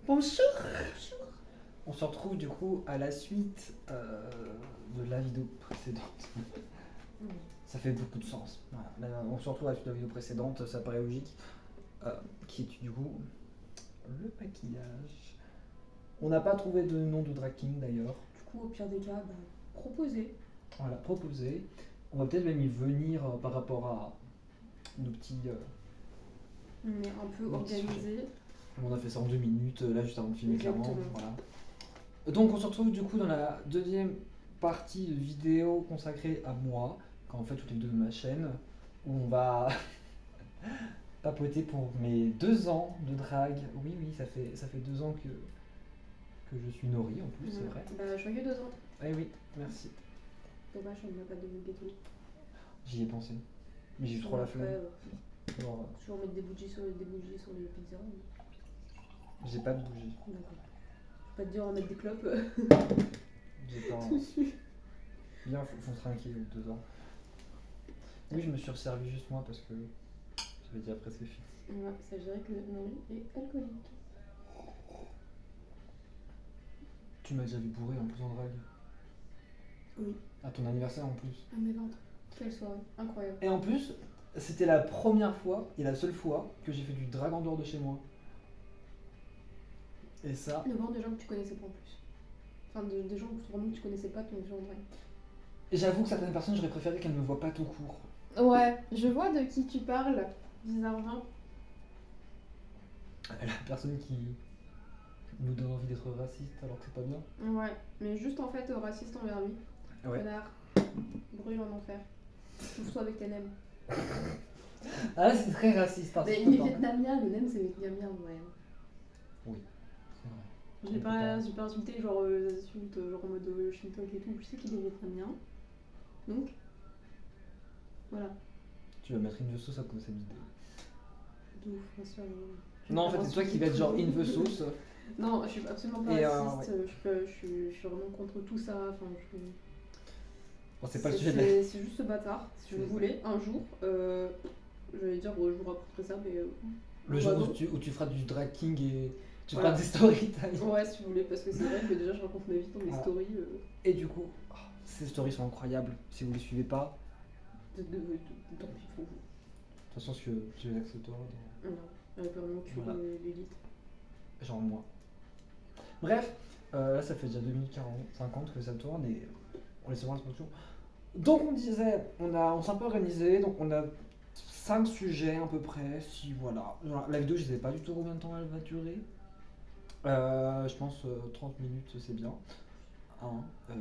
Bonjour. On se retrouve du coup à la suite de la vidéo précédente. Ça fait beaucoup de sens. Voilà. Là, on se retrouve à la suite de la vidéo précédente, ça paraît logique. Qui est du coup le maquillage. On n'a pas trouvé de nom de drag king d'ailleurs. Du coup, au pire des cas, proposer. Voilà, proposé. On va peut-être même y venir par rapport à nos petits. On est un peu Nos petits organisé. On a fait ça en 2 minutes, là juste avant de filmer clairement. Exactement. Voilà. Donc on se retrouve du coup dans la deuxième partie de vidéo consacrée à moi, quand on fait toutes les vidéos de ma chaîne, où on va papoter pour mes 2 ans de drague. Oui, ça fait 2 ans que je suis Nori en plus, c'est vrai. Joyeux 2 ans. Eh oui, merci. Dommage, on n'a pas de gâteau. J'y ai pensé. Mais j'ai eu trop la flemme. Genre, Toujours mettre des bougies sur les pizzas. j'ai pas de bougie. D'accord. Je vais pas te dire, on va mettre des clopes J'ai pas. dessus. Bien, faut tranquille, 2 ans. Oui, je me suis resservi juste moi parce que j'avais déjà presque fini. Ouais, ça dirait que Nori est alcoolique. Tu m'as déjà vu bourré en plus en drague. Oui. À ton anniversaire en plus. À mes ventres. Quelle soirée. Incroyable. Et en plus, c'était la première fois et la seule fois que j'ai fait du drag en dehors de chez moi. Et ça. Devant des gens que tu connaissais pas en plus. Enfin, des gens vraiment que tu connaissais pas, qui ont vu en vrai. Et j'avoue que certaines personnes, j'aurais préféré qu'elles me voient pas tout court. Ouais, je vois de qui tu parles, bizarrement. La personne qui nous donne envie d'être raciste alors que c'est pas bien. Ouais, mais juste en fait raciste envers lui. Ouais. Connard. Brûle en enfer. Souffle-toi avec tes nems. Ah là, c'est très raciste. Hein, Mais c'est il est pas- vietnamien, le nem c'est vietnamien, ouais. Oui, c'est vrai. J'ai pas insulté genre des insultes genre en mode Shintok et tout, je sais qu'il est vietnamien. Donc, voilà. Tu vas mettre une sauce à cause de cette vidéo. De ouf, bien sûr. Non, en fait, c'est toi qui vas être genre in the sauce. Non, je suis absolument pas Et, raciste, je suis vraiment contre tout ça. Enfin, Bon, c'est pas le sujet de la. c'est juste ce bâtard. Si vous voulez, un jour, j'allais dire, je vous raconterai ça, mais. Le jour où tu feras du drag king et tu feras des story time. Ouais, si vous voulez, parce que c'est vrai que déjà je raconte ma vie dans mes stories. Et du coup, ces stories sont incroyables. Si vous les suivez pas, Tant pis pour vous. de toute façon, tu les accepteras. Non, elle peut vraiment tuer Voilà. l'élite. Genre moi. Bref, là ça fait déjà 2 minutes 40, 50 que ça tourne et on laisse voir l'introduction. Donc on disait, on s'est un peu organisé, donc on a 5 sujets à peu près, si voilà. Genre, la vidéo je sais pas du tout combien de temps elle va durer. Je pense 30 minutes c'est bien. Ce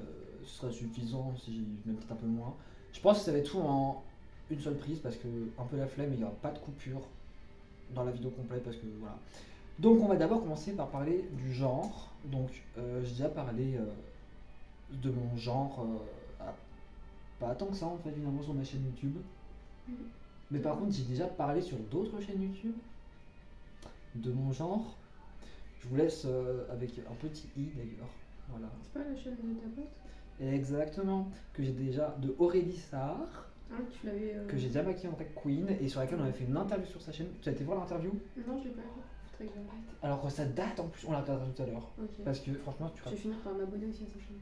serait suffisant si même peut-être un peu moins. Je pense que ça va être tout en une seule prise parce que un peu la flemme et il n'y aura pas de coupure dans la vidéo complète parce que voilà. Donc on va d'abord commencer par parler du genre. Donc j'ai déjà parlé de mon genre, pas tant que ça en fait finalement sur ma chaîne YouTube. Mais par contre j'ai déjà parlé sur d'autres chaînes YouTube de mon genre. Je vous laisse avec un petit i d'ailleurs. Voilà. C'est pas la chaîne de ta pote? Exactement. Que j'ai déjà de Aurélie Sarr. Ah, tu l'avais. Que j'ai déjà maquillé en drag queen et sur laquelle on avait fait une interview sur sa chaîne. Tu as été voir l'interview? Non, je l'ai pas vu. Très bien. Alors ça date en plus, on la regardera tout à l'heure. Ok. Parce que franchement, tu Je vais finir par m'abonner aussi à sa chaîne.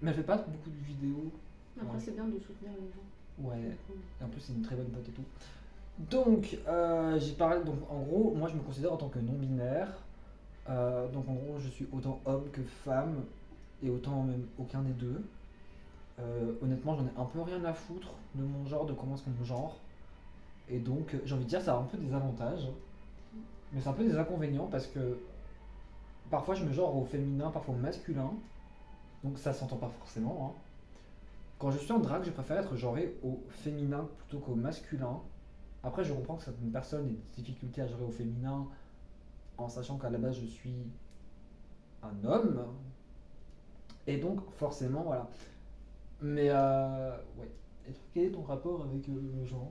Mais elle fait pas beaucoup de vidéos. Après, Ouais. c'est bien de soutenir les gens. Ouais. Et en plus, c'est une très bonne pote et tout. Donc, j'ai parlé. Donc, en gros, moi, je me considère en tant que non-binaire. Donc, en gros, je suis autant homme que femme. Et autant même aucun des deux. Honnêtement, j'en ai un peu rien à foutre de mon genre, de comment est-ce qu'on me genre. Et donc, j'ai envie de dire, ça a un peu des avantages. Mais c'est un peu des inconvénients parce que parfois, je me genre au féminin, parfois au masculin. Donc, ça s'entend pas forcément. Hein. Quand je suis en drague, je préfère être genré au féminin plutôt qu'au masculin. Après, je comprends que certaines personnes aient des difficultés à gérer au féminin en sachant qu'à la base, je suis un homme. Et donc, forcément, voilà. Mais, ouais. Et toi, quel est ton rapport avec le genre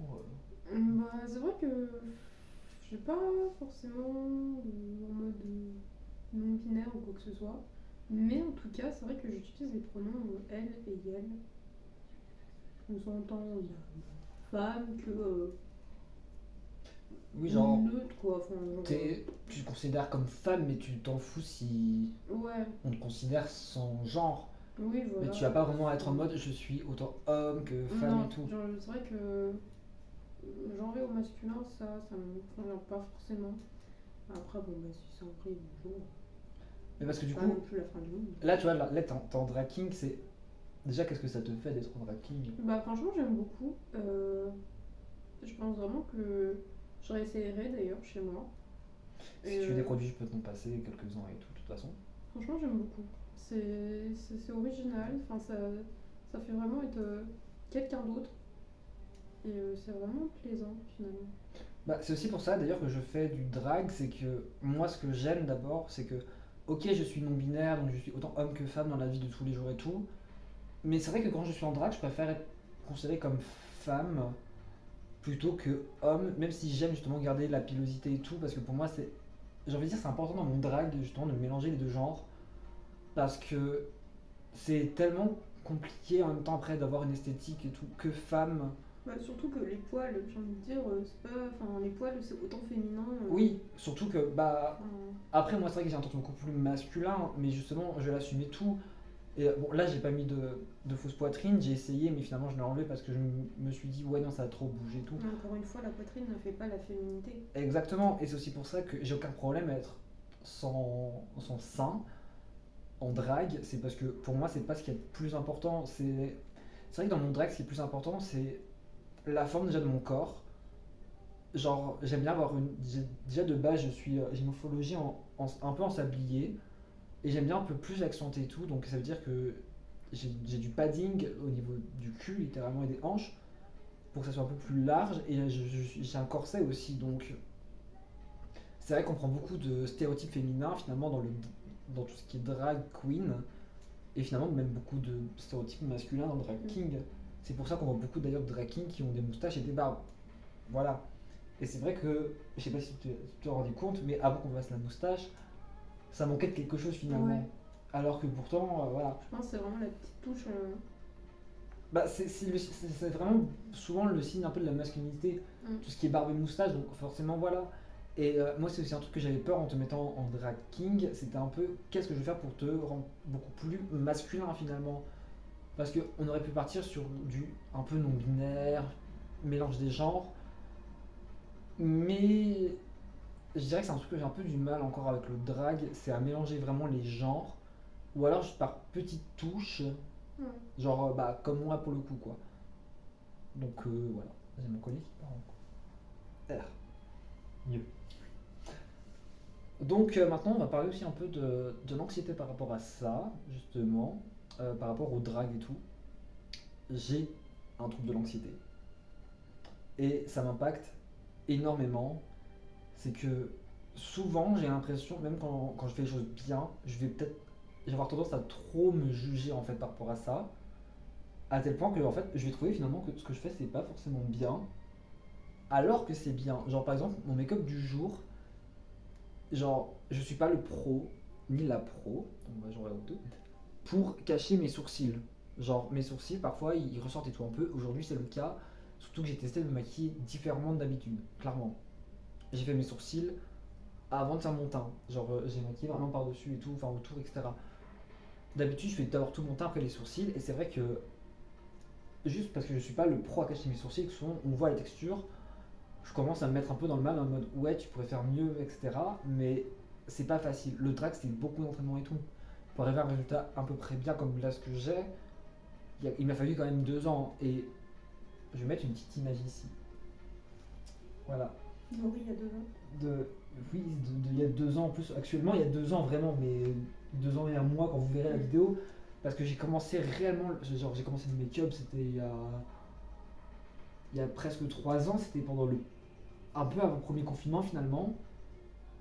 C'est vrai que j'ai pas forcément en mode non-binaire ou quoi que ce soit. Mais en tout cas, c'est vrai que j'utilise les pronoms elle et elle. On s'entend, il y a femme que. Oui, genre, neutre, quoi. Enfin, genre, tu te considères comme femme, mais tu t'en fous si ouais, on te considère sans genre. oui, Mais voilà. tu vas pas vraiment être en mode je suis autant homme que femme et Non, tout. genre, c'est vrai que genrer au masculin, ça me convient pas forcément. Après, bon, bah, si c'est un prix, bonjour. Mais parce que C'est du pas non coup, plus la fin du monde. là, tu vois, là, t'es en drag king, c'est. Déjà, qu'est-ce que ça te fait d'être en drag king? Bah, franchement, j'aime beaucoup. Je pense vraiment que je réessayerai d'ailleurs chez moi. Si Et tu veux des produits, je peux t'en passer quelques-uns et tout, de toute façon. franchement, j'aime beaucoup. C'est original, enfin, ça fait vraiment être quelqu'un d'autre. Et c'est vraiment plaisant finalement. Bah, c'est aussi pour ça d'ailleurs que je fais du drag, c'est que moi ce que j'aime d'abord, c'est que, ok, je suis non-binaire, donc je suis autant homme que femme dans la vie de tous les jours et tout, mais c'est vrai que quand je suis en drag, je préfère être considéré comme femme plutôt que homme, même si j'aime justement garder la pilosité et tout, parce que pour moi c'est, j'ai envie de dire, c'est important dans mon drag justement de mélanger les deux genres, parce que c'est tellement compliqué en même temps après d'avoir une esthétique et tout que femme. Bah, surtout que les poils, j'ai envie de dire, c'est pas. Enfin, les poils, c'est autant féminin. Oui, surtout que bah Enfin, après moi c'est vrai que j'ai un truc beaucoup plus masculin, mais justement je vais l'assumer tout. Et bon là j'ai pas mis de fausse poitrine, j'ai essayé mais finalement je l'ai enlevé parce que je me suis dit ouais non ça a trop bougé et tout. encore une fois, la poitrine ne fait pas la féminité. Exactement, et c'est aussi pour ça que j'ai aucun problème à être sans sein en drague, c'est parce que pour moi c'est pas ce qui est le plus important, c'est vrai que dans mon drag ce qui est le plus important c'est la forme déjà de mon corps. Genre j'aime bien avoir une déjà de base j'ai une morphologie un peu en sablier et j'aime bien un peu plus accenté et tout, donc ça veut dire que j'ai du padding au niveau du cul littéralement et des hanches pour que ça soit un peu plus large et j'ai un corset aussi, donc c'est vrai qu'on prend beaucoup de stéréotypes féminins finalement dans tout ce qui est drag queen et finalement même beaucoup de stéréotypes masculins dans drag king. C'est pour ça qu'on voit beaucoup d'ailleurs de drag king qui ont des moustaches et des barbes. Voilà. Et c'est vrai que, je sais pas si tu te rendais compte, mais avant qu'on fasse la moustache, ça manquait de quelque chose finalement. Ouais. Alors que pourtant, voilà. Je pense que c'est vraiment la petite touche. Bah, c'est vraiment souvent le signe un peu de la masculinité, tout ce qui est barbe et moustache, donc forcément voilà. Et moi, c'est aussi un truc que j'avais peur en te mettant en drag king, c'était un peu qu'est-ce que je vais faire pour te rendre beaucoup plus masculin finalement. Parce qu'on aurait pu partir sur du un peu non-binaire, mélange des genres, mais je dirais que c'est un truc que j'ai un peu du mal encore avec le drag, c'est à mélanger vraiment les genres, ou alors juste par petites touches, Ouais. genre bah, comme moi pour le coup quoi. Donc voilà, j'ai mon collier qui part en R. Mieux. Donc maintenant on va parler aussi un peu de l'anxiété par rapport à ça, justement, par rapport au drag et tout. J'ai un trouble de l'anxiété. Et ça m'impacte énormément. C'est que souvent j'ai l'impression, même quand je fais les choses bien, je vais avoir tendance à trop me juger en fait par rapport à ça, à tel point que en fait je vais trouver finalement que ce que je fais c'est pas forcément bien, alors que c'est bien. Genre par exemple mon make-up du jour, genre je suis pas le pro ni la pro, donc j'en regarde deux, pour cacher mes sourcils. Genre mes sourcils parfois ils ressortent et tout un peu. Aujourd'hui c'est le cas, surtout que j'ai testé de me maquiller différemment d'habitude, clairement. J'ai fait mes sourcils avant de faire mon teint. Genre, j'ai maquillé vraiment par-dessus et tout, enfin autour, etc. D'habitude, je fais d'abord tout mon teint après les sourcils, et c'est vrai que juste parce que je suis pas le pro à cacher mes sourcils, que souvent on voit la texture, je commence à me mettre un peu dans le mal en mode ouais, tu pourrais faire mieux, etc. Mais c'est pas facile. Le drag, c'est beaucoup d'entraînement et tout. Pour arriver à un résultat à peu près bien comme là ce que j'ai, il m'a fallu quand même 2 ans. Et je vais mettre une petite image ici. Voilà. Oui, il y a 2 ans. de, oui, il y a 2 ans en plus. Actuellement, il y a 2 ans vraiment, mais 2 ans et un mois quand vous verrez la vidéo. Parce que j'ai commencé réellement, genre j'ai commencé le make-up, c'était il y a presque 3 ans, c'était un peu avant le premier confinement finalement.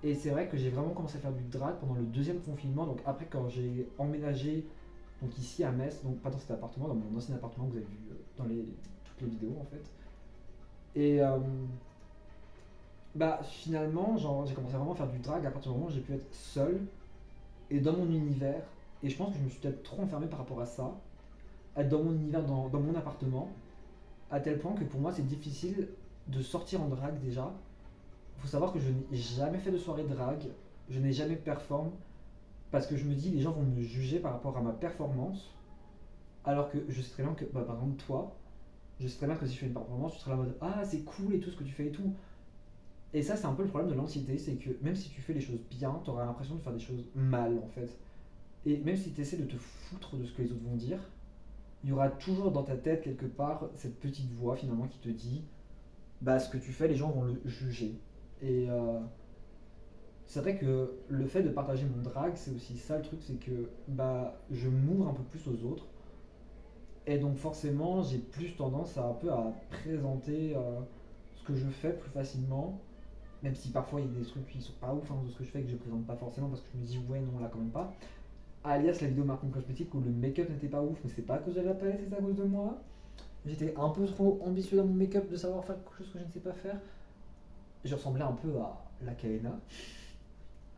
Et c'est vrai que j'ai vraiment commencé à faire du drag pendant le deuxième confinement, donc après quand j'ai emménagé donc ici à Metz, donc pas dans cet appartement, dans mon ancien appartement que vous avez vu dans toutes les vidéos en fait. Et bah finalement, genre, j'ai commencé vraiment à faire du drag à partir du moment où j'ai pu être seul et dans mon univers. Et je pense que je me suis peut-être trop enfermé par rapport à ça, à être dans mon univers, dans mon appartement, à tel point que pour moi c'est difficile de sortir en drag déjà, faut savoir que je n'ai jamais fait de soirée drague, je n'ai jamais perform, parce que je me dis, les gens vont me juger par rapport à ma performance, alors que je sais très bien que, bah, par exemple, toi, je sais très bien que si je fais une performance, tu seras là en mode ah, c'est cool et tout ce que tu fais et tout. Et ça, c'est un peu le problème de l'anxiété, c'est que même si tu fais les choses bien, tu auras l'impression de faire des choses mal en fait. Et même si tu essaies de te foutre de ce que les autres vont dire, il y aura toujours dans ta tête quelque part cette petite voix finalement qui te dit bah ce que tu fais, les gens vont le juger. Et c'est vrai que le fait de partager mon drag, c'est aussi ça le truc, c'est que bah je m'ouvre un peu plus aux autres. Et donc forcément, j'ai plus tendance à un peu à présenter ce que je fais plus facilement. Même si parfois il y a des trucs qui sont pas ouf de ce que je fais que je présente pas forcément parce que je me dis ouais non là quand même pas. Alias la vidéo marketing cosmétique où le make-up n'était pas ouf mais c'est pas à cause de la palette, c'est à cause de moi. J'étais un peu trop ambitieux dans mon make-up de savoir faire quelque chose que je ne sais pas faire. Je ressemblais un peu à la Kaena.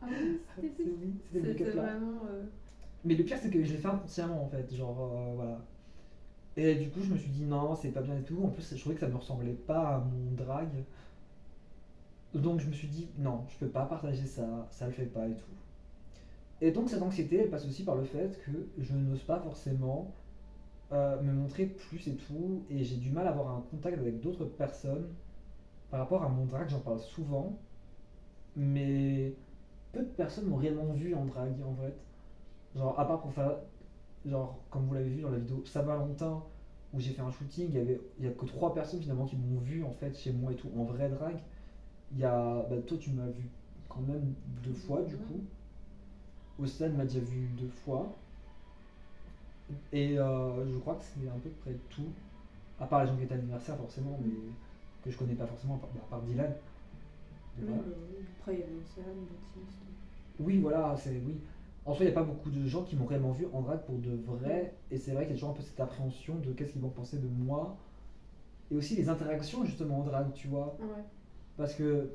Ah oui, Oui, c'était le c'était make-up là. vraiment. Mais le pire c'est que je l'ai fait inconsciemment en fait, genre voilà. Et du coup je me suis dit non c'est pas bien et tout, en plus je trouvais que ça me ressemblait pas à mon drag. Donc je me suis dit non je peux pas partager ça, ça le fait pas et tout. Et donc cette anxiété elle passe aussi par le fait que je n'ose pas forcément me montrer plus et tout, et j'ai du mal à avoir un contact avec d'autres personnes par rapport à mon drag, j'en parle souvent, mais peu de personnes m'ont réellement vu en drag en vrai. Genre, à part pour faire, genre, comme vous l'avez vu dans la vidéo Saint-Valentin, où j'ai fait un shooting, il y a que trois personnes finalement qui m'ont vu en fait chez moi et tout, en vrai drag. Il y a, bah, toi tu m'as vu quand même deux fois du coup, Océane m'a déjà vu deux fois, et je crois que c'est à peu près tout. À part les gens qui étaient à l'anniversaire forcément, mais que je connais pas forcément, à part Dylan. Et Oui, voilà. bah oui. Après, il y avait Océane, Baptiste. Oui, voilà, c'est oui. En soi, il n'y a pas beaucoup de gens qui m'ont réellement vu en drague pour de vrai, et c'est vrai qu'il y a toujours un peu cette appréhension de qu'est-ce qu'ils vont penser de moi, et aussi les interactions justement en drague, tu vois. Ouais. Parce que,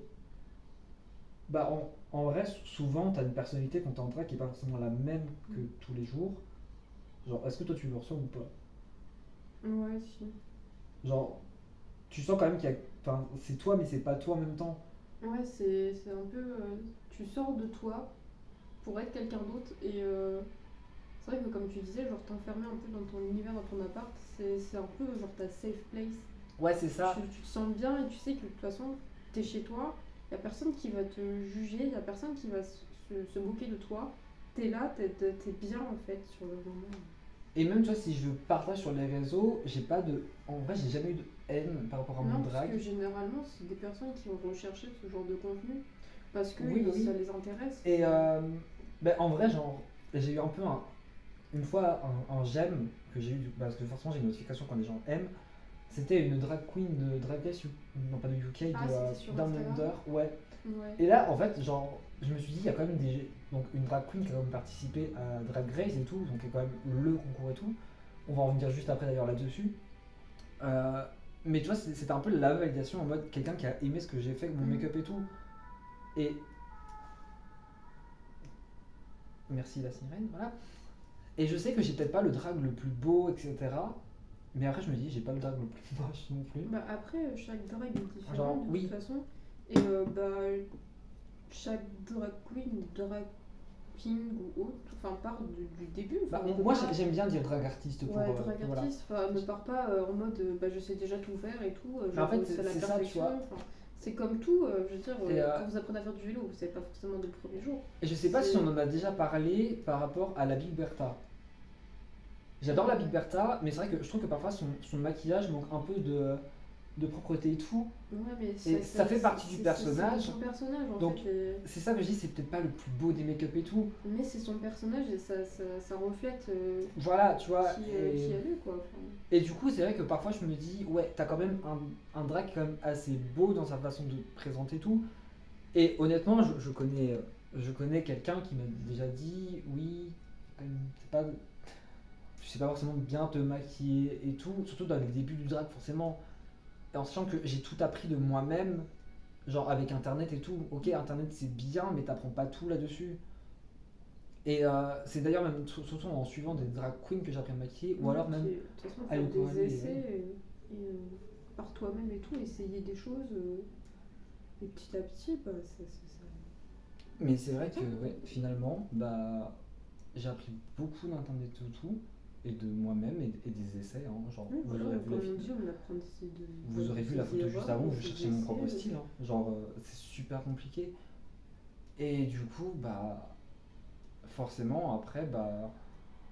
bah, en vrai, souvent, t'as une personnalité quand t'es en drague qui est pas forcément la même que tous les jours. Genre, est-ce que toi tu le ressens ou pas? Ouais, si. Genre, tu sens quand même qu'il y a. Enfin, c'est toi, mais c'est pas toi en même temps. Ouais, c'est un peu. Tu sors de toi pour être quelqu'un d'autre et c'est vrai que comme tu disais, genre t'enfermer un peu dans ton univers, dans ton appart, c'est un peu genre ta safe place. Ouais, c'est ça. Tu te sens bien et tu sais que de toute façon, t'es chez toi, y a personne qui va te juger, y a personne qui va se moquer de toi. T'es là, t'es bien en fait sur le moment. Et même, tu vois, si je partage sur les réseaux, j'ai pas de. En vrai, j'ai jamais eu de haine par rapport à mon Non, parce drag. que généralement, c'est des personnes qui vont rechercher ce genre de contenu parce que Oui, oui. ça les intéresse. Et ben, en vrai, genre, j'ai eu un peu une fois un j'aime que j'ai eu, parce que forcément j'ai une notification quand les gens aiment. C'était une drag queen de Drag Race, non pas de UK, Ah, c'était sur Down Instagram. Under, ouais. Ouais. Et là, en fait, genre, je me suis dit, il y a quand même donc une drag queen qui a quand même participé à Drag Race et tout, donc il y a quand même le concours et tout. On va en revenir juste après d'ailleurs là-dessus. Euh, mais tu vois, c'était un peu la validation en mode quelqu'un qui a aimé ce que j'ai fait avec mon make-up et tout. Et. Merci la sirène, voilà. Et je sais que j'ai peut-être pas le drag le plus beau, etc. Mais après, je me dis, j'ai pas le drag le plus moche non plus. Bah après, chaque drag est différent Genre, de oui. toute façon. Et bah, chaque drag queen, drag king ou autre, enfin, part du début. Bah, Enfin, on peut moi, pas- j'aime bien dire drag artiste pour. Ouais, drag voilà. artiste, enfin, ne part pas en mode bah, je sais déjà tout faire et tout, Mais en fait, c'est la c'est ça, tu perfection. vois. Enfin, c'est comme tout, je veux dire, Et, quand vous apprenez à faire du vélo, vous savez pas forcément dès le premier jour. Et je sais pas C'est- si on en a déjà parlé par rapport à la Big Bertha. J'adore la Big Bertha, mais c'est vrai que je trouve que parfois son maquillage manque un peu de propreté et tout. Ouais, mais Et ça fait partie du c'est personnage. son personnage en Donc, fait. Et- C'est ça que je dis, c'est peut-être pas le plus beau des make-up et tout. Mais c'est son personnage et ça reflète Voilà, tu vois. qui elle est, quoi. Enfin, Et du coup, c'est vrai que parfois je me dis, ouais, t'as quand même un drag quand même assez beau dans sa façon de présenter tout. Et honnêtement, je connais quelqu'un qui m'a déjà dit, oui, c'est pas, tu sais pas forcément bien te maquiller et tout, surtout dans les débuts du drag forcément. Et en sachant que j'ai tout appris de moi-même, genre avec internet et tout. Ok, internet c'est bien, mais t'apprends pas tout là-dessus. Et c'est d'ailleurs même surtout en suivant des drag queens que j'ai appris à me maquiller, ou alors même de toute façon, aller faire au des Coralie, essais et, par toi-même et tout, essayer des choses. Et petit à petit, bah, ça. Mais c'est vrai que Ouais. ouais, finalement, bah, j'ai appris beaucoup d'internet et tout, et de moi-même, et des essais. Hein, genre, Oui, vous voilà, aurez vu comme la on vidéo. dit, on apprend Vous aurez vu de la ses photo juste erreurs, avant de où je ses cherchais mon propre essais. style. Hein. Genre, c'est super compliqué. Et du coup, bah, forcément, après, bah,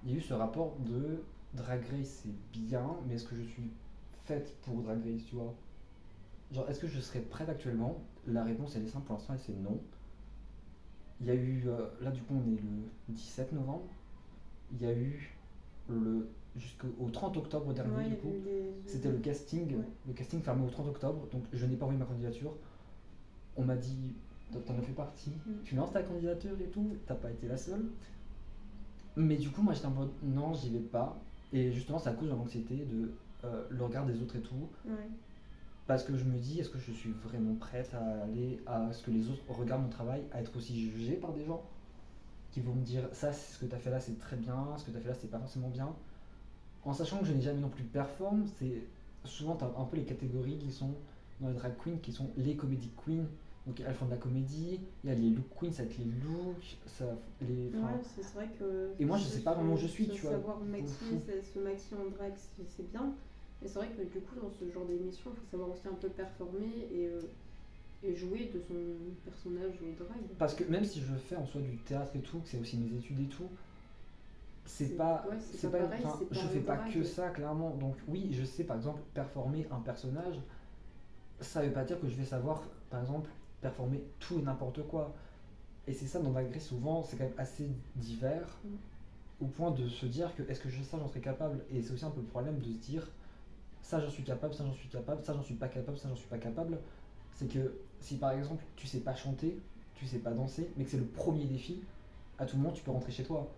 il y a eu ce rapport de Drag Race, c'est bien, mais est-ce que je suis faite pour Drag Race, tu vois? Genre, est-ce que je serais prête actuellement? La réponse, elle est simple pour l'instant, et c'est non. Il y a eu, là, du coup, on est le 17 novembre. Il y a eu le jusqu'au 30 octobre dernier, Ouais, il y du avait coup. eu des. C'était Ouais. le casting fermé au 30 octobre, donc je n'ai pas envoyé ma candidature. On m'a dit, t'en as fait partie, Mm. tu lances ta candidature et tout, t'as pas été la seule. Mais du coup, moi j'étais en mode, non, j'y vais pas. Et justement, c'est à cause de l'anxiété, de le regard des autres et tout. Ouais. Parce que je me dis, est-ce que je suis vraiment prête à aller, à ce que les autres regardent mon travail, à être aussi jugée par des gens qui vont me dire, ça, c'est ce que t'as fait là, c'est très bien, ce que t'as fait là, c'est pas forcément bien. En sachant que je n'ai jamais non plus perform, c'est souvent t'as un peu les catégories qui sont dans les drag queens, qui sont les comedy queens. Donc elles font de la comédie, il y a les look queens, ça va être les looks, ça, enfin, Ouais, c'est vrai que et moi je sais pas vraiment où je suis, tu vois. savoir pour le maquiller, coup. se maquiller en drague, c'est bien. Mais c'est vrai que du coup, dans ce genre d'émission, il faut savoir aussi un peu performer et jouer de son personnage drague. Parce que même si je fais en soi du théâtre et tout, que c'est aussi mes études et tout, c'est pas, Ouais, c'est pas pareil, enfin, c'est je pas fais en pas drague. que ça clairement. Donc oui, je sais par exemple performer un personnage, ça veut pas dire que je vais savoir, par exemple, performer tout et n'importe quoi. Et c'est ça dans la grille, souvent, c'est quand même assez divers, Mm. au point de se dire que est-ce que ça j'en serais capable. Et c'est aussi un peu le problème de se dire ça j'en suis capable, ça j'en suis capable, ça j'en suis pas capable, ça j'en suis pas capable. C'est que si par exemple tu sais pas chanter, tu sais pas danser, mais que c'est le premier défi, à tout moment tu peux rentrer chez toi.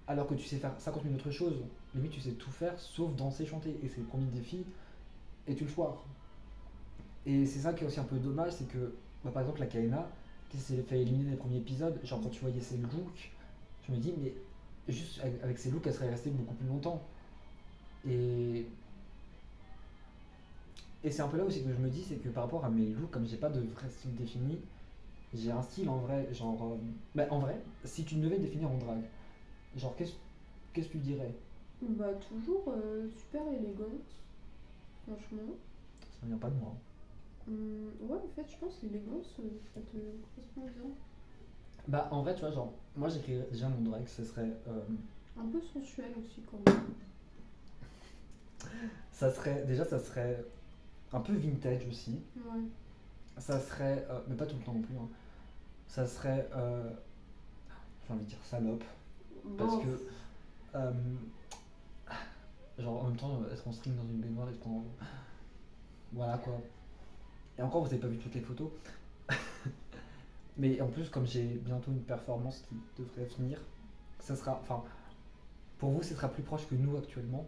Alors que tu sais faire 50 000 autres choses, limite tu sais tout faire sauf danser, chanter. Et c'est le premier défi, et tu le foires. Et c'est ça qui est aussi un peu dommage, c'est que bah, par exemple la Kaena, qui s'est fait éliminer des premiers épisodes, genre quand tu voyais ses looks, je me dis mais juste avec ses looks elle serait restée beaucoup plus longtemps. Et, et c'est un peu là aussi que je me dis, c'est que par rapport à mes looks, comme j'ai pas de vrai style défini, j'ai un style en vrai, genre. Bah, en vrai, si tu devais définir en drague, genre qu'est-ce que tu dirais? Bah, toujours super élégante, franchement. Ça vient pas de moi. Ouais, en fait, je pense que l'élégance, ça te correspond bien. Bah en vrai, tu vois, genre, moi j'écrirais déjà mon drag, ce serait. Un peu sensuel aussi, quand même. Ça serait. Déjà, ça serait un peu vintage aussi. Ouais. Ça serait. Mais pas tout le temps non plus. Hein. Ça serait. J'ai envie de dire salope. Parce Bon, que. euh, genre, en même temps, être en string dans une baignoire, être en. Voilà quoi. Et encore, vous avez pas vu toutes les photos. Mais en plus, comme j'ai bientôt une performance qui devrait venir, ça sera. Enfin, pour vous, ce sera plus proche que nous actuellement.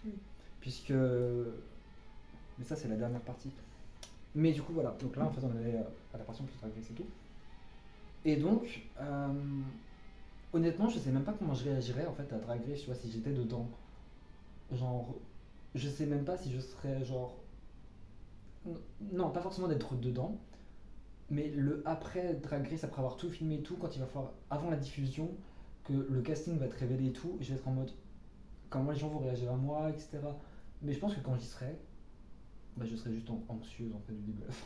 Mm. Puisque. Mais ça, c'est la dernière partie. Mais du coup, voilà. Donc là, en fait, on est à la partie en plus Drag Race et tout. Et donc, honnêtement, je sais même pas comment je réagirais en fait à Drag Race, tu vois, si j'étais dedans. Genre, je sais même pas si je serais genre. Non, pas forcément d'être dedans, mais le après Drag Race, après avoir tout filmé et tout, quand il va falloir, avant la diffusion, que le casting va être révélé et tout, je vais être en mode comment les gens vont réagir à moi, etc. Mais je pense que quand j'y serai, bah, je serai juste anxieuse en fait du début à la fin.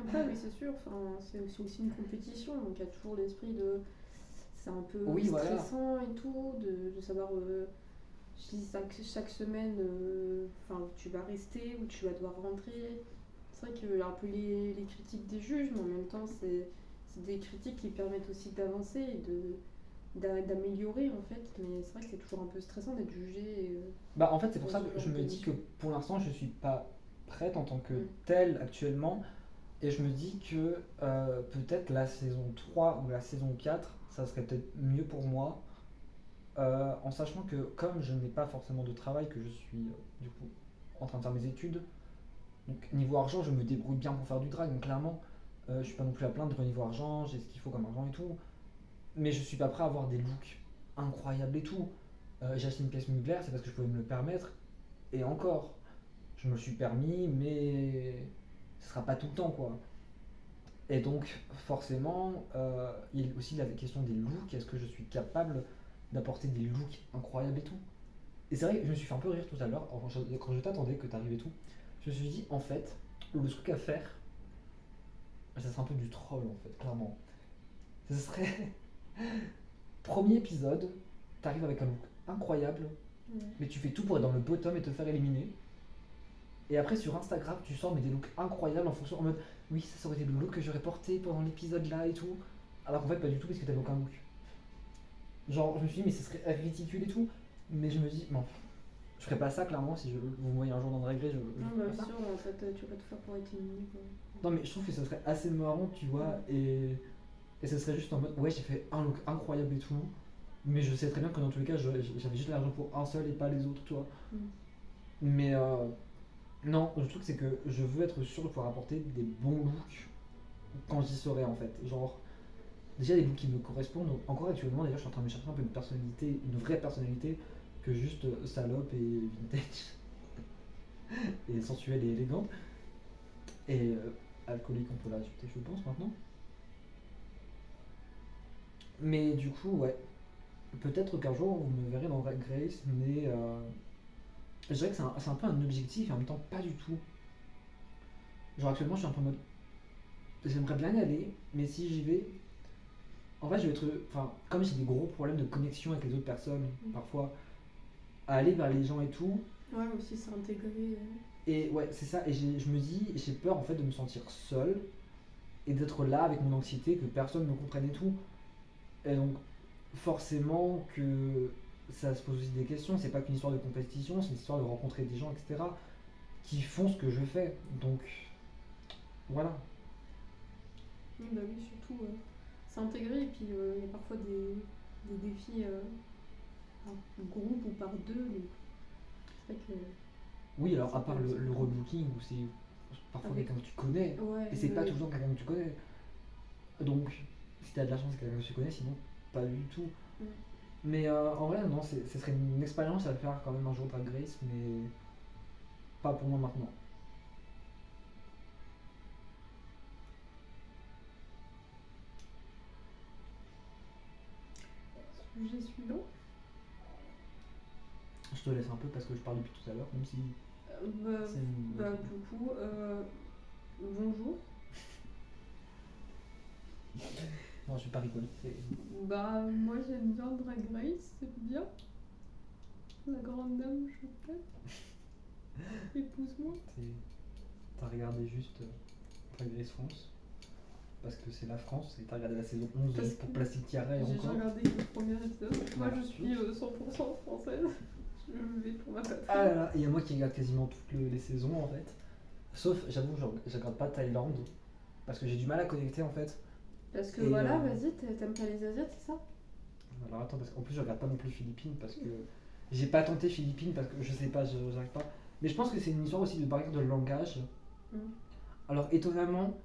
après, oui, c'est sûr, enfin, c'est aussi une compétition, donc il y a toujours l'esprit de. C'est un peu Oui, voilà. stressant et tout, de savoir si chaque semaine enfin, tu vas rester ou tu vas devoir rentrer. C'est vrai qu'il y a un peu les critiques des juges, mais en même temps, c'est des critiques qui permettent aussi d'avancer et d'améliorer en fait. Mais c'est vrai que c'est toujours un peu stressant d'être jugé. Bah en fait c'est pour Dans ça ce que genre je me dis que d'émission. pour l'instant je suis pas prête en tant que Mm. telle actuellement et je me dis que peut-être la saison 3 ou la saison 4 ça serait peut-être mieux pour moi en sachant que comme je n'ai pas forcément de travail, que je suis du coup en train de faire mes études, donc niveau argent je me débrouille bien pour faire du drag, donc clairement je suis pas non plus à plaindre niveau argent, j'ai ce qu'il faut comme argent et tout, mais je suis pas prêt à avoir des looks incroyables et tout. J'ai acheté une pièce Mugler, c'est parce que je pouvais me le permettre, et encore, je me le suis permis, mais ce sera pas tout le temps, quoi. Et donc, forcément, il y a aussi la question des looks. Est-ce que je suis capable d'apporter des looks incroyables et tout? Et c'est vrai que je me suis fait un peu rire tout à l'heure, quand je t'attendais que t'arrives et tout. Je me suis dit, en fait, le truc à faire, ça serait un peu du troll, en fait, clairement. Ce serait, premier épisode, t'arrives avec un look incroyable, Ouais. mais tu fais tout pour être dans le bottom et te faire éliminer. Et après, sur Instagram, tu sors mais des looks incroyables en fonction, en mode, oui, ça aurait été le look que j'aurais porté pendant l'épisode là et tout. Alors qu'en fait, pas du tout, parce que t'avais aucun look. Genre, je me suis dit, mais ce serait ridicule et tout. Mais je me dis, non, je ferais pas ça clairement si vous me voyez un jour dans Drag Race, je Non, ferais bah, pas ça. sûr, en fait, tu vas tout faire pour être éliminé, quoi. Non, mais je trouve que ce serait assez marrant, tu vois, et ce serait juste en mode, ouais, j'ai fait un look incroyable et tout. Mais je sais très bien que dans tous les cas, j'avais juste l'argent pour un seul et pas les autres, tu vois. Mm. Mais non, le truc c'est que je veux être sûr de pouvoir apporter des bons looks quand j'y serai en fait. Genre, déjà des looks qui me correspondent. Donc, encore actuellement, d'ailleurs, je suis en train de me chercher un peu une personnalité, une vraie personnalité que juste salope et vintage et sensuelle et élégante. Et alcoolique, on peut l'ajouter, je pense, maintenant. Mais du coup, ouais, peut-être qu'un jour vous me verrez dans Drag Race, mais je dirais que c'est un peu un objectif et en même temps pas du tout. Genre, actuellement, je suis un peu en mode. J'aimerais bien y aller, mais si j'y vais, en fait, je vais être. Enfin, comme j'ai des gros problèmes de connexion avec les autres personnes, parfois, à aller vers les gens et tout. Ouais, aussi, c'est intégré. Et ouais, c'est ça. Et je me dis, j'ai peur en fait de me sentir seul et d'être là avec mon anxiété, que personne me comprenne et tout. Et donc, forcément, que ça se pose aussi des questions. C'est pas qu'une histoire de compétition, c'est une histoire de rencontrer des gens, etc., qui font ce que je fais. Donc, voilà. Oui, bah oui, surtout, c'est intégré, et puis il y a parfois des défis par groupe ou par deux, donc c'est vrai que. Oui, alors Ça à part peut le être- rebooking où c'est parfois Avec- quelqu'un que tu connais, Ouais, et c'est pas mais- tout le temps quelqu'un que tu connais. Donc, si t'as de la chance, c'est quelqu'un que tu connais, sinon, pas du tout. Mm. Mais en vrai, non, ce serait une expérience à le faire quand même un jour Drag Race, mais pas pour moi maintenant. Sujet suivant. Je te laisse un peu parce que je parle depuis tout à l'heure, même si Bah, c'est une. bah, du coup, bonjour. Non, je vais pas rigoler. Bah, moi j'aime bien Drag Race, c'est bien. La grande dame choupette. Épouse-moi. T'as regardé juste Drag Race France parce que c'est la France et t'as regardé la saison 11 Parce pour que Plastic Tiara et J'ai déjà encore. regardé le premier épisode. Moi Voilà. je suis 100% française. Je me vais pour ma patrie. Ah là là, et il y a moi qui regarde quasiment toutes les saisons en fait. Sauf, j'avoue, je regarde pas Thaïlande parce que j'ai du mal à connecter en fait. Parce que Et, voilà, vas-y, t'aimes pas les Asiates, c'est ça? Alors attends, parce qu'en plus je regarde pas non plus Philippines parce que j'ai pas tenté Philippines parce que je sais pas, j'arrive pas. Mais je pense que c'est une histoire aussi de barrière de langage. Mm. Alors étonnamment,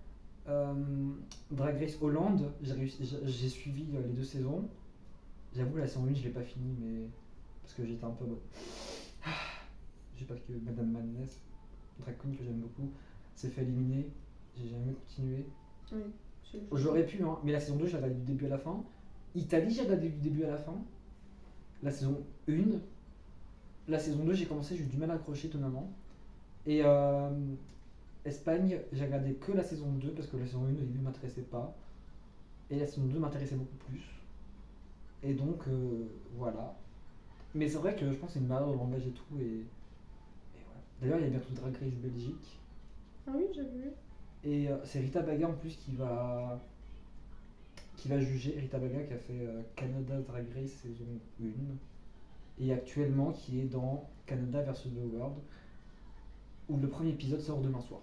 Drag Race Hollande, j'ai suivi les deux saisons. J'avoue la saison 1 je l'ai pas fini mais parce que j'étais un peu en mode. J'ai parce que Madame Madness, drag queen que j'aime beaucoup, s'est fait éliminer. J'ai jamais continué. Oui. J'aurais pu, hein, mais la saison 2, j'ai regardé du début à la fin. Italie, j'ai regardé du début à la fin. La saison 1. La saison 2, j'ai commencé, j'ai eu du mal à accrocher étonnamment. Et Espagne, j'ai regardé que la saison 2 parce que la saison 1 au début m'intéressait pas. Et la saison 2 m'intéressait beaucoup plus. Et donc, voilà. Mais c'est vrai que je pense que c'est une barrière de langage et tout. Et voilà. D'ailleurs, il y a bientôt Drag Race Belgique. Ah oui, j'ai vu. Et c'est Rita Baga en plus qui va juger. Rita Baga qui a fait Canada Drag Race saison 1 et actuellement qui est dans Canada vs The World où le premier épisode sort demain soir.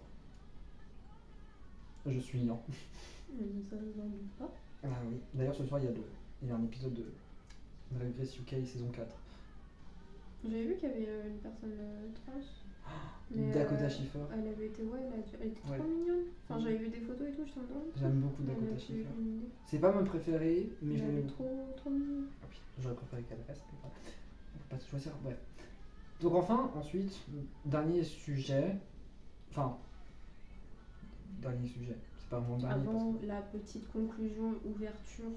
Je suis liant. Ça, j'en doute pas. Ah oui. D'ailleurs ce soir il y a un épisode de Drag Race UK saison 4. J'avais vu qu'il y avait une personne trans. Mais, Dakota Schiffer. Elle avait été, ouais, elle était Ouais. trop mignonne. Enfin, Mhm. j'avais vu des photos et tout, j'étais en mode. J'aime beaucoup Elle Dakota avait Schiffer. comme idée. C'est pas mon préféré, mais je Elle l'aime est beaucoup. trop mignonne. Ah oui, j'aurais préféré qu'elle reste, mais bon, on peut pas tout choisir. Bref. Donc enfin, ensuite, dernier sujet, enfin, dernier sujet. C'est pas mon dernier. Avant la petite conclusion, ouverture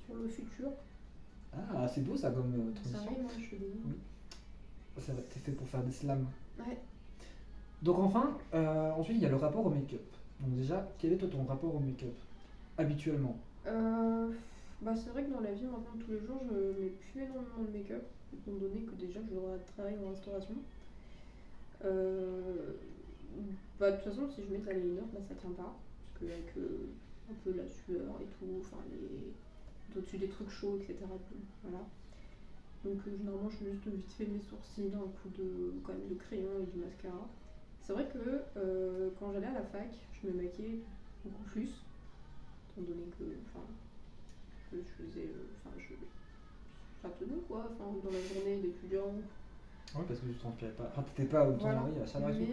sur le futur. Ah, c'est beau ça comme Ça transition. arrive, moi je fais des. Oui. Ça va, t'es fait pour faire des slams. Ouais. Donc enfin, ensuite il y a le rapport au make-up. Donc déjà, quel est toi ton rapport au make-up habituellement? Bah c'est vrai que dans la vie maintenant de tous les jours, je mets plus énormément de make-up, étant donné que déjà je travaille en restauration. Euh, Bah de toute façon, si je mets de l'eyeliner, bah ça tient pas. Parce que avec un peu la sueur et tout, enfin au-dessus des trucs chauds, etc. Voilà. Donc généralement je fais juste vite fait mes sourcils, un coup de quand même de crayon et du mascara. C'est vrai que quand j'allais à la fac, je me maquillais beaucoup plus, étant donné que, enfin, que je faisais, ça tenait quoi, enfin dans la journée d'étudiant. Ouais, parce que tu transpirais pas. Enfin, t'étais pas autant Voilà. marié à la chaleur et tout.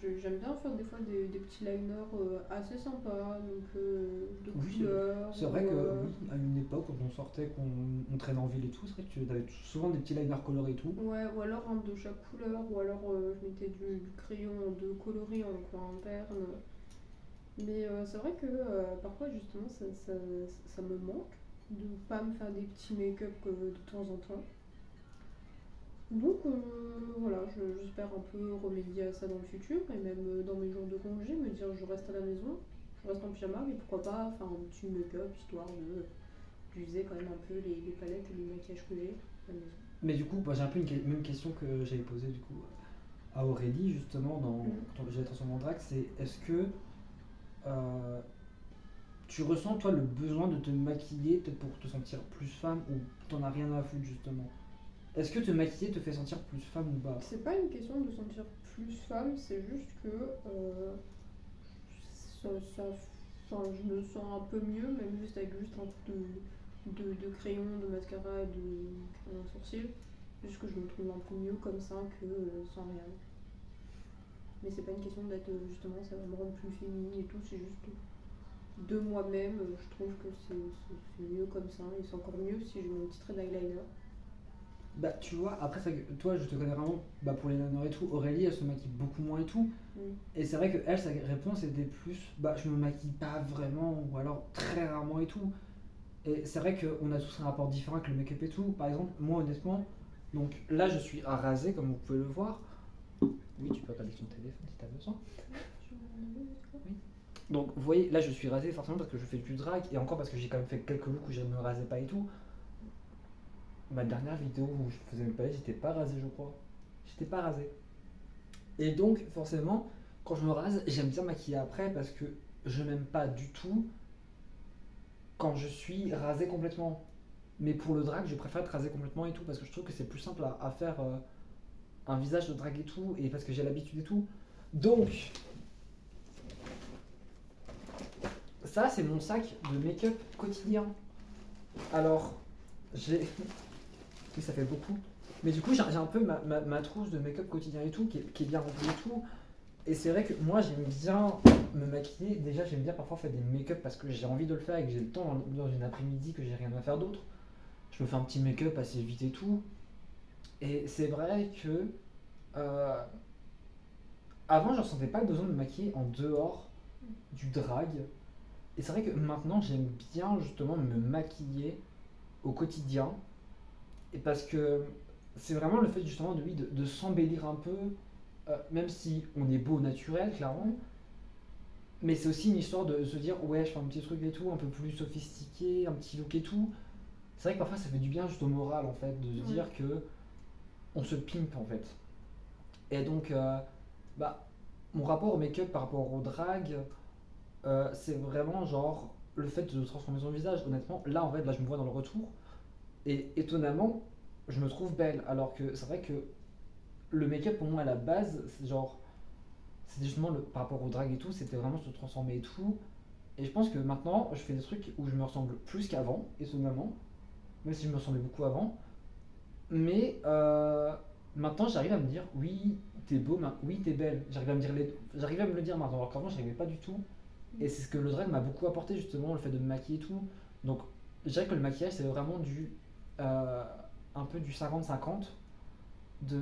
Mais j'aime bien faire des fois des petits liners assez sympas, donc de Oui, couleurs. c'est vrai que oui, à une époque, quand on sortait, qu'on traînait en ville et tout, c'est vrai que tu avais souvent des petits liners colorés et tout. Ouais, ou alors un de chaque couleur, ou alors je mettais du crayon de coloris en coin interne. Mais c'est vrai que parfois justement ça me manque de pas me faire des petits make-up de temps en temps. Donc voilà, j'espère un peu remédier à ça dans le futur et même dans mes jours de congé, me dire je reste à la maison, je reste en pyjama, mais pourquoi pas faire un petit make-up histoire d'user quand même un peu les palettes et les maquillages que j'ai à la maison. Mais du coup, bah, j'ai un peu une même question que j'avais posée du coup à Aurélie justement quand j'ai transformé en drague, c'est est-ce que euh, tu ressens toi le besoin de te maquiller peut-être pour te sentir plus femme ou t'en as rien à foutre justement? Est-ce que te maquiller te fait sentir plus femme ou pas? C'est pas une question de sentir plus femme, c'est juste que ça, ça- enfin, je me sens un peu mieux, même juste avec juste un coup de crayon, de mascara et de crayon de sourcil. Juste que je me trouve un peu mieux comme ça que sans rien. Mais c'est pas une question d'être justement, ça va me rendre plus féminine et tout, c'est juste de moi-même, je trouve que c'est mieux comme ça, et c'est encore mieux si je mets un petit trait d'eyeliner. Bah tu vois, après ça, toi je te connais vraiment bah, pour les nanars et tout, Aurélie elle se maquille beaucoup moins et tout. Mm. Et c'est vrai que elle, sa réponse était plus bah je me maquille pas vraiment ou alors très rarement et tout. Et c'est vrai qu'on a tous un rapport différent avec le make-up et tout. Par exemple, moi honnêtement, donc là je suis rasé comme vous pouvez le voir. Oui, tu peux regarder ton téléphone si t'as besoin. Oui. Donc vous voyez, là je suis rasé forcément parce que je fais du drag et encore parce que j'ai quand même fait quelques looks où je me rasais pas et tout. Ma dernière vidéo où je faisais mes palettes, j'étais pas rasé je crois. J'étais pas rasé. Et donc forcément, quand je me rase, j'aime bien maquiller après parce que je m'aime pas du tout quand je suis rasé complètement. Mais pour le drag, je préfère être rasé complètement et tout parce que je trouve que c'est plus simple à faire un visage de drag et tout et parce que j'ai l'habitude et tout. Donc, ça c'est mon sac de make-up quotidien. Alors, j'ai. Oui, ça fait beaucoup. Mais du coup, j'ai un peu ma trousse de make-up quotidien et tout qui est bien remplie et tout. Et c'est vrai que moi j'aime bien me maquiller. Déjà, j'aime bien parfois faire des make-up parce que j'ai envie de le faire et que j'ai le temps dans une après-midi que j'ai rien à faire d'autre. Je me fais un petit make-up assez vite et tout. Et c'est vrai que euh, avant, je ressentais pas le besoin de me maquiller en dehors du drag. Et c'est vrai que maintenant, j'aime bien justement me maquiller au quotidien. Et parce que c'est vraiment le fait justement de, oui, de s'embellir un peu, même si on est beau au naturel, clairement. Mais c'est aussi une histoire de se dire, ouais, je fais un petit truc et tout, un peu plus sophistiqué, un petit look et tout. C'est vrai que parfois ça fait du bien juste au moral en fait, de se dire que on se pimpe en fait. Et donc, bah, mon rapport au make-up par rapport au drag, c'est vraiment genre le fait de transformer son visage. Honnêtement, là en fait, là je me vois dans le retour. Et étonnamment, je me trouve belle. Alors que c'est vrai que le make-up pour moi à la base, c'est genre. C'est justement par rapport au drag et tout, c'était vraiment se transformer et tout. Et je pense que maintenant, je fais des trucs où je me ressemble plus qu'avant, étonnamment. Même si je me ressemblais beaucoup avant. Mais maintenant, j'arrive à me dire, oui, t'es beau, oui, t'es belle. J'arrive à me le dire maintenant, alors qu'avant, je n'arrivais pas du tout. Et c'est ce que le drag m'a beaucoup apporté, justement, le fait de me maquiller et tout. Donc, je dirais que le maquillage, c'est vraiment euh, un peu du 50-50.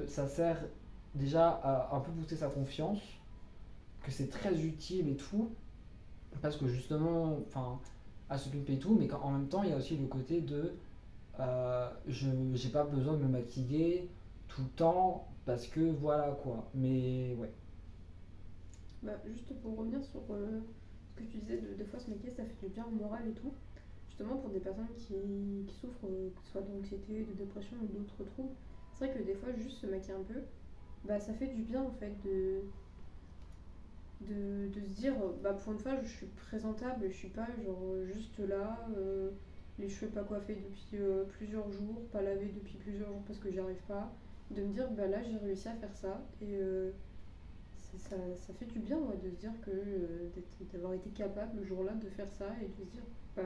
Ça sert déjà à un peu booster sa confiance, que c'est très utile et tout. parce que justement, enfin, à se pimper et tout, mais en même temps, il y a aussi le côté de je j'ai pas besoin de me maquiller tout le temps parce que voilà quoi. Mais ouais. Bah, juste pour revenir sur ce que tu disais, de des fois se maquiller ça fait du bien au moral et tout. Justement pour des personnes qui souffrent, que ce soit d'anxiété, de dépression ou d'autres troubles, c'est vrai que des fois juste se maquiller un peu, bah ça fait du bien en fait de se dire bah pour une fois je suis présentable, je suis pas genre juste là, les cheveux pas coiffés depuis plusieurs jours, pas lavés depuis plusieurs jours parce que j'y arrive pas. De me dire bah là j'ai réussi à faire ça et ça fait du bien ouais, de se dire que d'avoir été capable le jour-là de faire ça et de se dire bah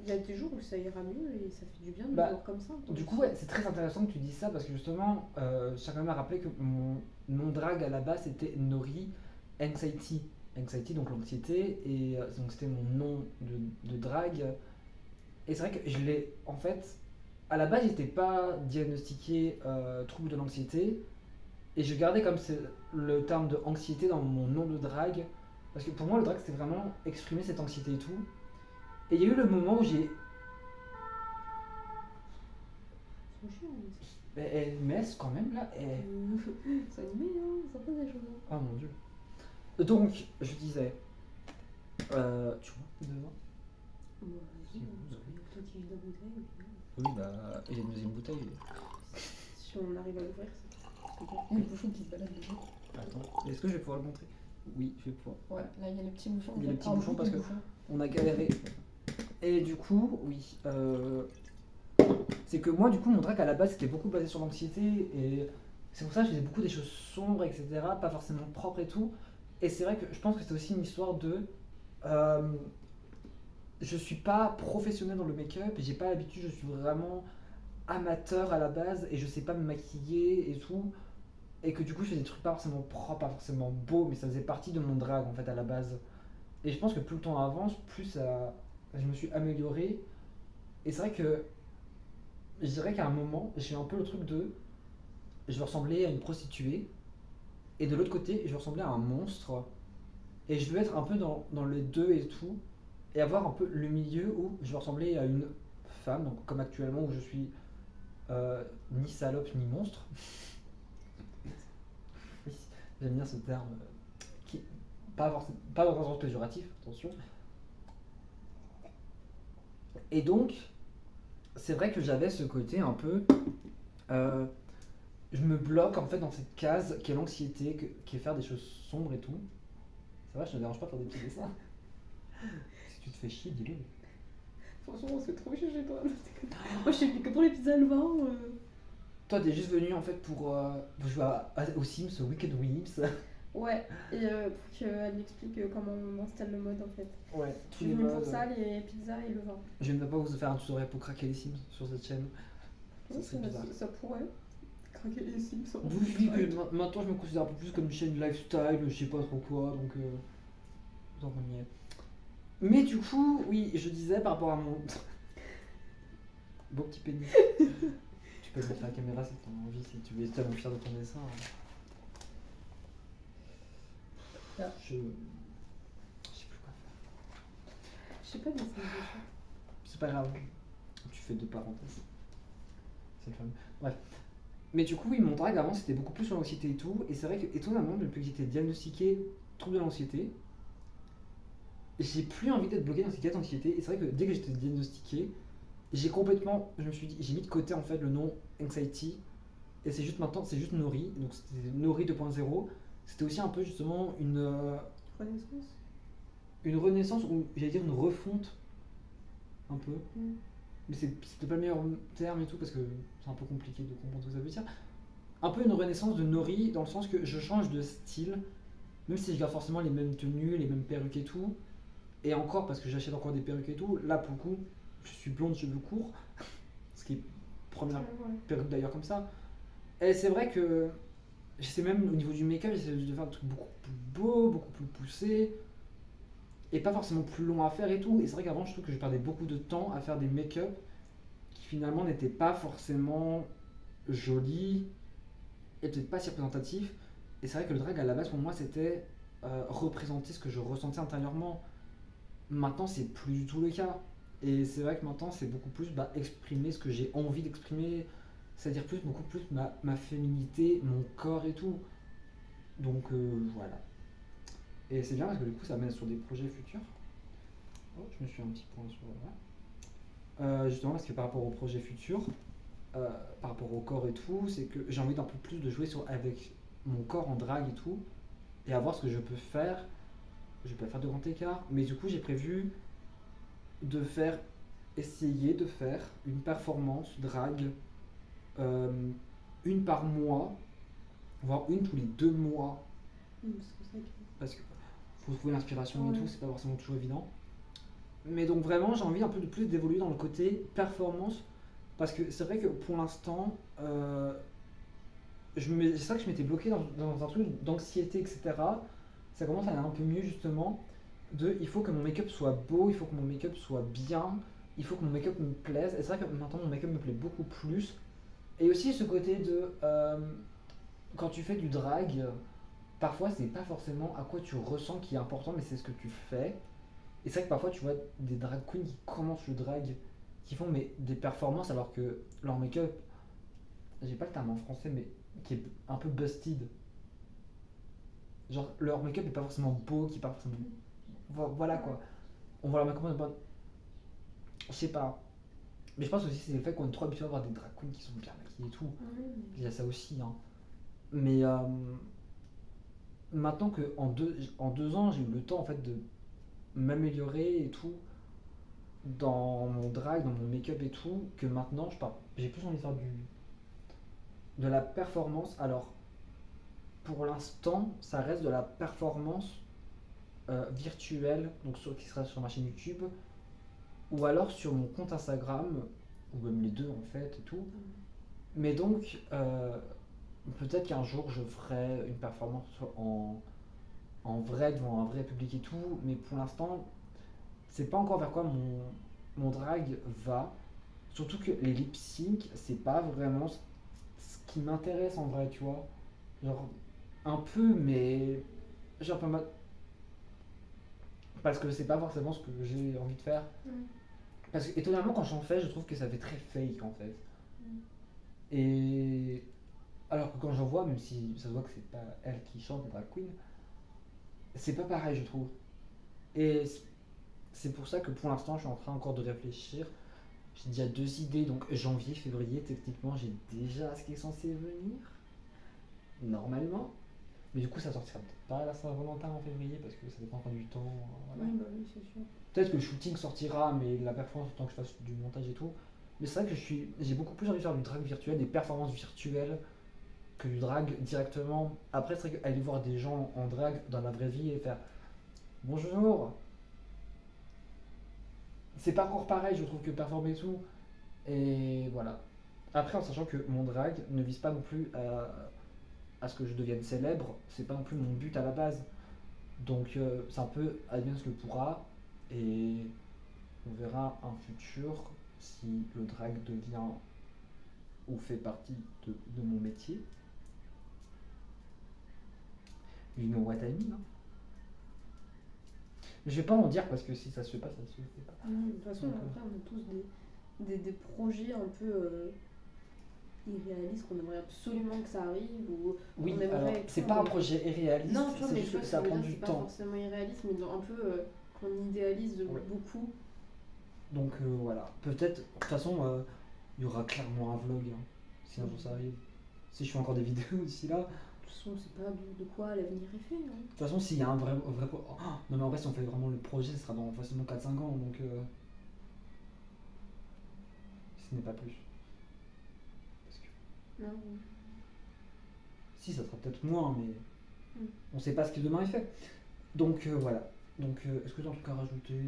il y a des jours où ça ira mieux et ça fait du bien de le Bah, voir comme ça. du coup, ouais, c'est très intéressant que tu dises ça parce que justement, je tiens quand même à rappeler que mon nom de drague à la base c'était Nori Anxiety. Anxiety, donc l'anxiété, et donc c'était mon nom de drague. Et c'est vrai que je l'ai, en fait, à la base, j'étais pas diagnostiqué trouble de l'anxiété, et je gardais comme le terme de anxiété dans mon nom de drague, parce que pour moi, le drague c'était vraiment exprimer cette anxiété et tout. Et il y a eu le moment où j'ai. C'est chiant, Elle messe quand même là. ça animé, hein, ça fait des choses. Oh mon dieu. Donc, je disais. Tu vois, devant. Bah, vas-y, hein, parce qu'il y a toi qui vis la bouteille. Et puis, Oui, bah, il y a une deuxième bouteille. si on arrive à l'ouvrir, c'est bien. Il y a le bouchon qui se balade dedans. Attends, est-ce que je vais pouvoir le montrer? Oui, je vais pouvoir. Ouais, là il y a le petit bouchon. Il y a le petit bouchon parce que on a galéré. Et du coup, oui. C'est que moi, du coup, mon drac à la base c'était beaucoup basé sur l'anxiété. Et c'est pour ça que je faisais beaucoup des choses sombres, etc. Pas forcément propres et tout. Et c'est vrai que je pense que c'est aussi une histoire de. euh, je suis pas professionnel dans le make-up, j'ai pas l'habitude, je suis vraiment amateur à la base et je sais pas me maquiller et tout. Et que du coup, je fais des trucs pas forcément propres, pas forcément beaux, mais ça faisait partie de mon drag en fait à la base. Et je pense que plus le temps avance, plus je me suis amélioré. Et c'est vrai que je dirais qu'à un moment, j'ai eu un peu le truc de. Je veux ressembler à une prostituée, et de l'autre côté, je veux ressembler à un monstre. Et je veux être un peu dans les deux et tout, et avoir un peu le milieu où je veux ressembler à une femme, donc comme actuellement où je suis ni salope ni monstre. Oui, j'aime bien ce terme qui pas dans un sens péjoratif, attention. Et donc, c'est vrai que j'avais ce côté un peu. euh, je me bloque en fait dans cette case qui est l'anxiété, qui est faire des choses sombres et tout. Ça va, je te dérange pas de faire des petits dessins. Si tu te fais chier, dis-le. Franchement, c'est trop chiant chez toi. Moi je suis que pour les pizzas le vin. Toi, t'es juste venu en fait pour jouer aux Sims, au Wicked Williams. Ouais, et pour qu'elle m'explique comment on installe le mode en fait. Ouais, Je tous suis les venue pour modes. ça, les pizzas et le vin. Je ne vais pas vous faire un tutoriel pour craquer les Sims sur cette chaîne. Ouais, Ça serait bizarre. ça pourrait. Craquer les Sims. Ça Oui, que maintenant je me considère un peu plus comme une chaîne lifestyle, je sais pas trop quoi, donc on y est. Mais du coup, oui, je disais par rapport à mon beau petit pénis. Tu peux le mettre à la caméra si t'en as envie, si tu es tellement fier de ton dessin. Ah. Je sais plus quoi faire. Je sais pas dessiner des choses. C'est pas grave, tu fais deux parenthèses. C'est le fameux. Bref. Mais du coup, oui, mon drag avant c'était beaucoup plus sur l'anxiété et tout. Et c'est vrai que, étonnamment, depuis que j'étais diagnostiqué trouble de l'anxiété, j'ai plus envie d'être bloqué dans cette case d'anxiété. Et c'est vrai que dès que j'étais diagnostiqué, je me suis dit, j'ai mis de côté en fait le nom anxiety. Et c'est juste maintenant, c'est juste Nori. Donc c'était Nori 2.0. C'était aussi un peu justement Renaissance. une renaissance, ou j'allais dire une refonte, un peu. Mm. Mais c'était pas le meilleur terme et tout parce que c'est un peu compliqué de comprendre ce que ça veut dire. Un peu une renaissance de Nori dans le sens que je change de style, même si je garde forcément les mêmes tenues, les mêmes perruques et tout. Et encore parce que j'achète encore des perruques et tout. Là pour le coup, je suis blonde, cheveux courts, ce qui est première Ouais. perruque d'ailleurs comme ça. Et c'est vrai que j'essaie même au niveau du make-up, j'essaie de faire un truc beaucoup plus beau, beaucoup plus poussé. Et pas forcément plus long à faire et tout. Et c'est vrai qu'avant, je trouve que je perdais beaucoup de temps à faire des make-up qui finalement n'étaient pas forcément jolis et peut-être pas si représentatifs. Et c'est vrai que le drag à la base pour moi c'était représenter ce que je ressentais intérieurement. Maintenant, c'est plus du tout le cas. Et c'est vrai que maintenant, c'est beaucoup plus exprimer ce que j'ai envie d'exprimer, c'est-à-dire beaucoup plus ma féminité, mon corps et tout. Donc voilà. Et c'est bien parce que du coup, ça mène sur des projets futurs. Oh, je me suis un petit point sur là. Justement, parce que par rapport aux projets futurs, par rapport au corps et tout, c'est que j'ai envie d'un peu plus de jouer avec mon corps en drague et tout, et à voir ce que je peux faire. Je vais pas faire de grand écart, mais du coup, j'ai prévu de essayer de faire une performance drague, euh, une par mois, voire une tous les 2 mois, C'est ça parce que faut trouver l'inspiration et Ouais. tout, c'est pas forcément toujours évident. Mais donc vraiment, j'ai envie un peu de plus d'évoluer dans le côté performance, parce que c'est vrai que pour l'instant, c'est ça que je m'étais bloqué dans un truc d'anxiété, etc. Ça commence à aller un peu mieux justement. Il faut que mon make-up soit beau, il faut que mon make-up soit bien, il faut que mon make-up me plaise. Et c'est vrai que maintenant mon make-up me plaît beaucoup plus. Et aussi ce côté de quand tu fais du drag, parfois c'est pas forcément à quoi tu ressens qui est important, mais c'est ce que tu fais. Et c'est vrai que parfois tu vois des drag queens qui commencent le drag, qui font des performances alors que leur make-up, j'ai pas le terme en français, mais qui est un peu busted. Genre leur make-up est pas forcément beau, qui est pas forcément. Voilà quoi. On voit leur make-up en mode. Je sais pas. Mais je pense aussi que c'est le fait qu'on est trop habitué à voir des drag queens qui sont bien maquillées et tout. Il y a ça aussi. Hein. Mais maintenant que en 2 ans, j'ai eu le temps en fait de m'améliorer et tout dans mon drag, dans mon make-up et tout, que maintenant j'ai plus envie de faire de la performance. Alors pour l'instant, ça reste de la performance virtuelle, donc qui sera sur ma chaîne YouTube, ou alors sur mon compte Instagram, ou même les deux en fait et tout. Mais donc, peut-être qu'un jour je ferai une performance en vrai devant un vrai public et tout, mais pour l'instant, c'est pas encore vers quoi mon drag va. Surtout que les lip sync, c'est pas vraiment ce qui m'intéresse en vrai, tu vois. Genre, un peu, mais genre pas mal. Parce que c'est pas forcément ce que j'ai envie de faire. Parce que étonnamment, quand j'en fais, je trouve que ça fait très fake en fait. Et alors que quand j'en vois, même si ça se voit que c'est pas elle qui chante, la drag queen, c'est pas pareil, je trouve. Et c'est pour ça que pour l'instant, je suis en train encore de réfléchir. J'ai déjà 2 idées, donc janvier, février, techniquement, j'ai déjà ce qui est censé venir, normalement. Mais du coup, ça sortira peut-être pas à la Saint-Valentin en février parce que ça dépend encore du temps. Voilà. Oui, bah oui, c'est sûr. Peut-être que le shooting sortira, mais la performance, tant que je fasse du montage et tout. Mais c'est vrai que j'ai beaucoup plus envie de faire du drag virtuel, des performances virtuelles, que du drag directement. Après, c'est vrai qu'aller voir des gens en drag dans la vraie vie et faire bonjour, c'est pas encore pareil, je trouve, que performer et tout. Et voilà. Après, en sachant que mon drag ne vise pas non plus à ce que je devienne célèbre, c'est pas non plus mon but à la base. Donc, c'est un peu advienne ce que pourra. Et on verra un futur si le drag devient ou fait partie de mon métier. You know what I mean, hein. Je vais pas en dire parce que si ça se fait pas, ça se fait pas. De toute façon, après, on a tous des projets un peu irréalistes qu'on aimerait absolument que ça arrive. Ou Oui, on aimerait alors que c'est ça, pas un mais- projet irréaliste, Non, tu vois, c'est mais juste tu vois que ce ça que je veux prend dire, du c'est pas temps. forcément irréaliste, mais un peu qu'on idéalise Ouais. beaucoup. Donc voilà, peut-être, de toute façon, il y aura clairement un vlog hein, si un jour ça arrive. Si je fais encore des vidéos d'ici là. De toute façon, on sait pas de quoi l'avenir est fait. Hein. De toute façon, s'il y a un vrai. Oh, non, mais en vrai, si on fait vraiment le projet, ce sera dans facilement 4-5 ans, donc. Ce n'est pas plus. Parce que. Non. Si, ça sera peut-être moins, mais. Mm. On sait pas ce que demain est fait. Donc voilà. Donc, est-ce que tu as un truc à rajouter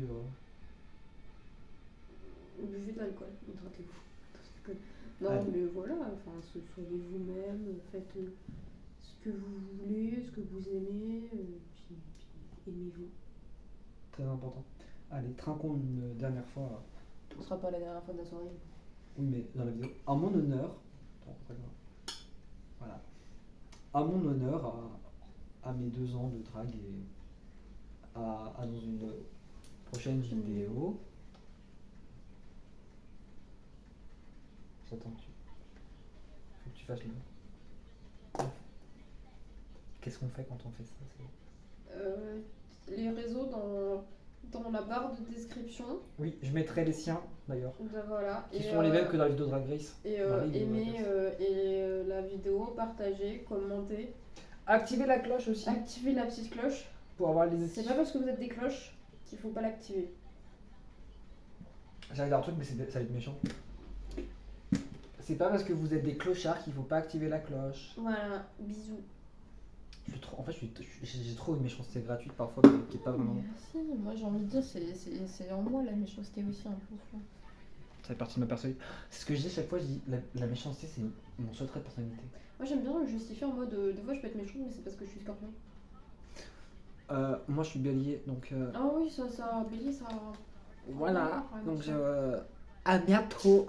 Buvez de l'alcool, hydratez-vous. Non, Allez. mais voilà, enfin, soyez vous-même, faites ce que vous voulez, ce que vous aimez, puis aimez-vous. Très important. Allez, trinquons une dernière fois. Ce sera pas la dernière fois de la soirée. Oui, mais dans la vidéo. À mon honneur. Voilà. À mon honneur, à mes 2 ans de drague et à dans une prochaine vidéo. J'attends que faut que tu fasses le. Qu'est-ce qu'on fait quand on fait ça? Les réseaux dans la barre de description. Oui, je mettrai les siens d'ailleurs. Voilà. Qui sont les mêmes que dans la vidéo Drag Race. Et aimer la vidéo, partager, commenter. Activez la cloche aussi. Activez la petite cloche. Pour avoir les C'est pas parce que vous êtes des cloches qu'il faut pas l'activer. J'allais dire un truc, mais ça va être méchant. C'est pas parce que vous êtes des clochards qu'il faut pas activer la cloche. Voilà, bisous. En fait, j'ai trop une méchanceté gratuite parfois, mais qui est pas vraiment. Merci, moi j'ai envie de dire, c'est en moi la méchanceté aussi un peu. Ça fait partie de ma personnalité. C'est ce que je dis chaque fois, je dis la méchanceté, c'est mon seul trait de personnalité. Moi j'aime bien le justifier en mode des fois je peux être méchante, mais c'est parce que je suis scorpion. Moi je suis bélier, donc. Ah oui, ça, bélier, ça. Voilà, Ouais, donc ça. à bientôt.